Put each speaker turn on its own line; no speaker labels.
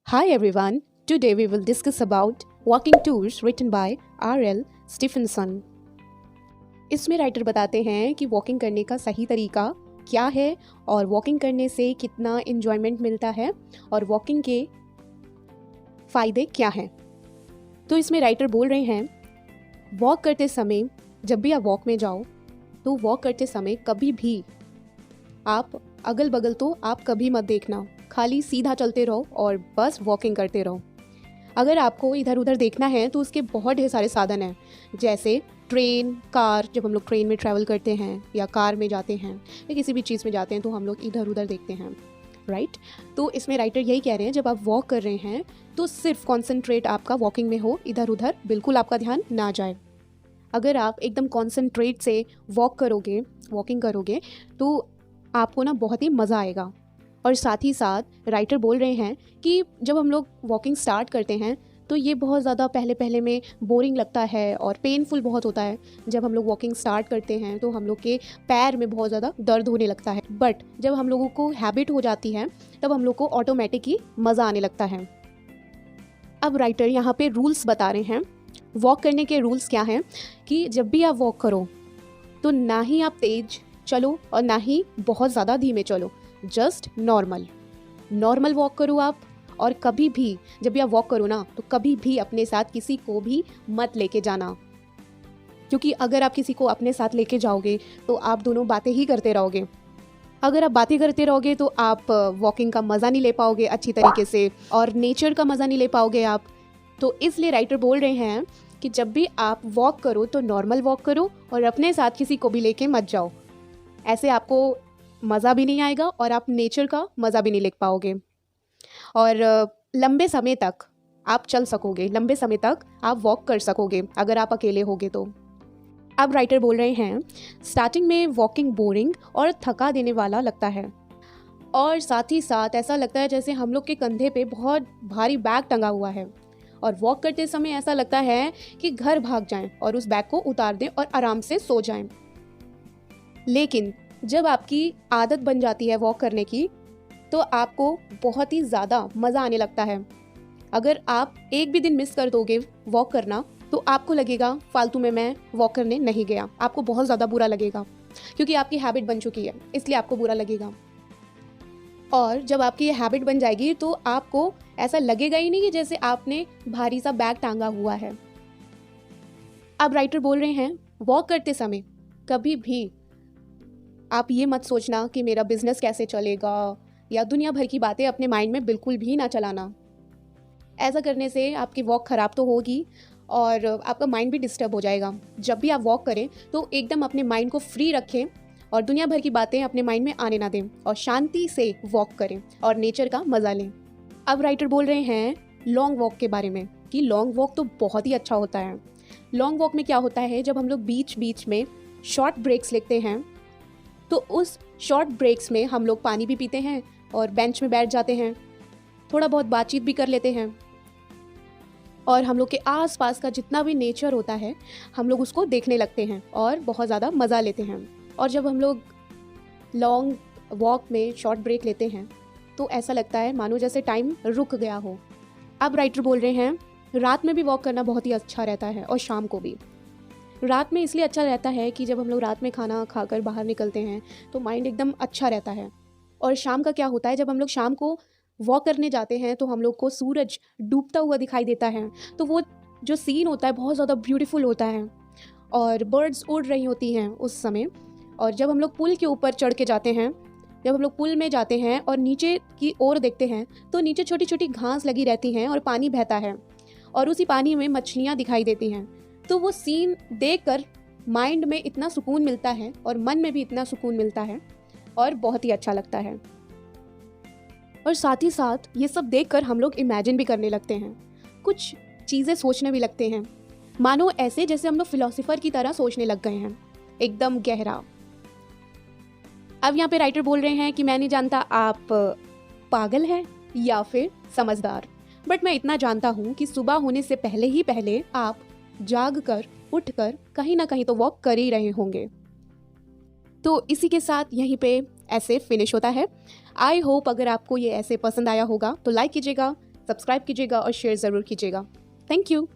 Hi everyone. Today we will discuss about walking tours written by R.L. Stephenson. इसमें writer बताते हैं कि walking करने का सही तरीका क्या है और वॉकिंग करने से कितना एंजॉयमेंट मिलता है और वॉकिंग के फ़ायदे क्या हैं। तो इसमें राइटर बोल रहे हैं वॉक करते समय जब भी आप वॉक में जाओ तो वॉक करते समय कभी भी आप अगल बगल तो आप कभी मत देखना, खाली सीधा चलते रहो और बस वॉकिंग करते रहो। अगर आपको इधर उधर देखना है तो उसके बहुत ढेर सारे साधन हैं, जैसे ट्रेन, कार। जब हम लोग ट्रेन में ट्रैवल करते हैं या कार में जाते हैं या किसी भी चीज़ में जाते हैं तो हम लोग इधर उधर देखते हैं, राइट। तो इसमें राइटर यही कह रहे हैं जब आप वॉक कर रहे हैं तो सिर्फ कॉन्सेंट्रेट आपका वॉकिंग में हो, इधर उधर बिल्कुल आपका ध्यान ना जाए। अगर आप एकदम कॉन्सेंट्रेट से वॉकिंग करोगे तो आपको ना बहुत ही मज़ा आएगा। और साथ ही साथ राइटर बोल रहे हैं कि जब हम लोग वॉकिंग स्टार्ट करते हैं तो ये बहुत ज़्यादा पहले में बोरिंग लगता है और पेनफुल बहुत होता है। जब हम लोग वॉकिंग स्टार्ट करते हैं तो हम लोग के पैर में बहुत ज़्यादा दर्द होने लगता है, बट जब हम लोगों को हैबिट हो जाती है तब हम लोग को ऑटोमेटिक ही मज़ा आने लगता है। अब राइटर यहाँ पे रूल्स बता रहे हैं। वॉक करने के रूल्स क्या हैं कि जब भी आप वॉक करो तो ना ही आप तेज चलो और ना ही बहुत ज़्यादा धीमे चलो, जस्ट नॉर्मल वॉक करो आप। और कभी भी जब भी आप वॉक करो ना तो कभी भी अपने साथ किसी को भी मत लेके जाना, क्योंकि अगर आप किसी को अपने साथ लेके जाओगे तो आप दोनों बातें ही करते रहोगे। अगर आप बातें करते रहोगे तो आप वॉकिंग का मज़ा नहीं ले पाओगे अच्छी तरीके से और नेचर का मज़ा नहीं ले पाओगे आप। तो इसलिए राइटर बोल रहे हैं कि जब भी आप वॉक करो तो नॉर्मल वॉक करो और अपने साथ किसी को भी लेके मत जाओ। ऐसे आपको मज़ा भी नहीं आएगा और आप नेचर का मज़ा भी नहीं ले पाओगे और लंबे समय तक आप चल सकोगे, लंबे समय तक आप वॉक कर सकोगे अगर आप अकेले होगे तो। अब राइटर बोल रहे हैं स्टार्टिंग में वॉकिंग बोरिंग और थका देने वाला लगता है और साथ ही साथ ऐसा लगता है जैसे हम लोग के कंधे पे बहुत भारी बैग टंगा हुआ है और वॉक करते समय ऐसा लगता है कि घर भाग जाएं और उस बैग को उतार दें और आराम से सो जाएं। लेकिन जब आपकी आदत बन जाती है वॉक करने की तो आपको बहुत ही ज़्यादा मज़ा आने लगता है। अगर आप एक भी दिन मिस कर दोगे वॉक करना तो आपको लगेगा फालतू में मैं वॉक करने नहीं गया। आपको बहुत ज़्यादा बुरा लगेगा क्योंकि आपकी हैबिट बन चुकी है, इसलिए आपको बुरा लगेगा। और जब आपकी ये हैबिट बन जाएगी तो आपको ऐसा लगेगा ही नहीं कि जैसे आपने भारी सा बैग टांगा हुआ है। अब राइटर बोल रहे हैं वॉक करते समय कभी भी आप ये मत सोचना कि मेरा बिजनेस कैसे चलेगा या दुनिया भर की बातें अपने माइंड में बिल्कुल भी ना चलाना। ऐसा करने से आपकी वॉक ख़राब तो होगी और आपका माइंड भी डिस्टर्ब हो जाएगा। जब भी आप वॉक करें तो एकदम अपने माइंड को फ्री रखें और दुनिया भर की बातें अपने माइंड में आने ना दें और शांति से वॉक करें और नेचर का मज़ा लें। अब राइटर बोल रहे हैं लॉन्ग वॉक के बारे में कि लॉन्ग वॉक तो बहुत ही अच्छा होता है। लॉन्ग वॉक में क्या होता है, जब हम लोग बीच बीच में शॉर्ट ब्रेक्स लेते हैं तो उस शॉर्ट ब्रेक्स में हम लोग पानी भी पीते हैं और बेंच में बैठ जाते हैं, थोड़ा बहुत बातचीत भी कर लेते हैं और हम लोग के आसपास का जितना भी नेचर होता है हम लोग उसको देखने लगते हैं और बहुत ज़्यादा मज़ा लेते हैं। और जब हम लोग लॉन्ग वॉक में शॉर्ट ब्रेक लेते हैं तो ऐसा लगता है मानो जैसे टाइम रुक गया हो। अब राइटर बोल रहे हैं रात में भी वॉक करना बहुत ही अच्छा रहता है और शाम को भी। रात में इसलिए अच्छा रहता है कि जब हम लोग रात में खाना खाकर बाहर निकलते हैं तो माइंड एकदम अच्छा रहता है। और शाम का क्या होता है, जब हम लोग शाम को वॉक करने जाते हैं तो हम लोग को सूरज डूबता हुआ दिखाई देता है, तो वो जो सीन होता है बहुत ज़्यादा ब्यूटीफुल होता है और बर्ड्स उड़ रही होती हैं उस समय। और जब हम लोग पुल के ऊपर चढ़ के जाते हैं, जब हम लोग पुल में जाते हैं और नीचे की ओर देखते हैं तो नीचे छोटी छोटी घास लगी रहती हैं और पानी बहता है और उसी पानी में मछलियाँ दिखाई देती हैं। तो वो सीन देखकर माइंड में इतना सुकून मिलता है और मन में भी इतना सुकून मिलता है और बहुत ही अच्छा लगता है। और साथ ही साथ ये सब देखकर हम लोग इमेजिन भी करने लगते हैं, कुछ चीज़ें सोचने भी लगते हैं, मानो ऐसे जैसे हम लोग फिलोसोफर की तरह सोचने लग गए हैं, एकदम गहरा। अब यहाँ पे राइटर बोल रहे हैं कि मैं नहीं जानता आप पागल हैं या फिर समझदार, बट मैं इतना जानता हूँ कि सुबह होने से पहले ही पहले आप जाग कर उठ कर कहीं ना कहीं तो वॉक कर ही रहे होंगे। तो इसी के साथ यहीं पे ऐसे फिनिश होता है। आई होप अगर आपको ये ऐसे पसंद आया होगा तो लाइक कीजिएगा, सब्सक्राइब कीजिएगा और शेयर ज़रूर कीजिएगा। Thank you.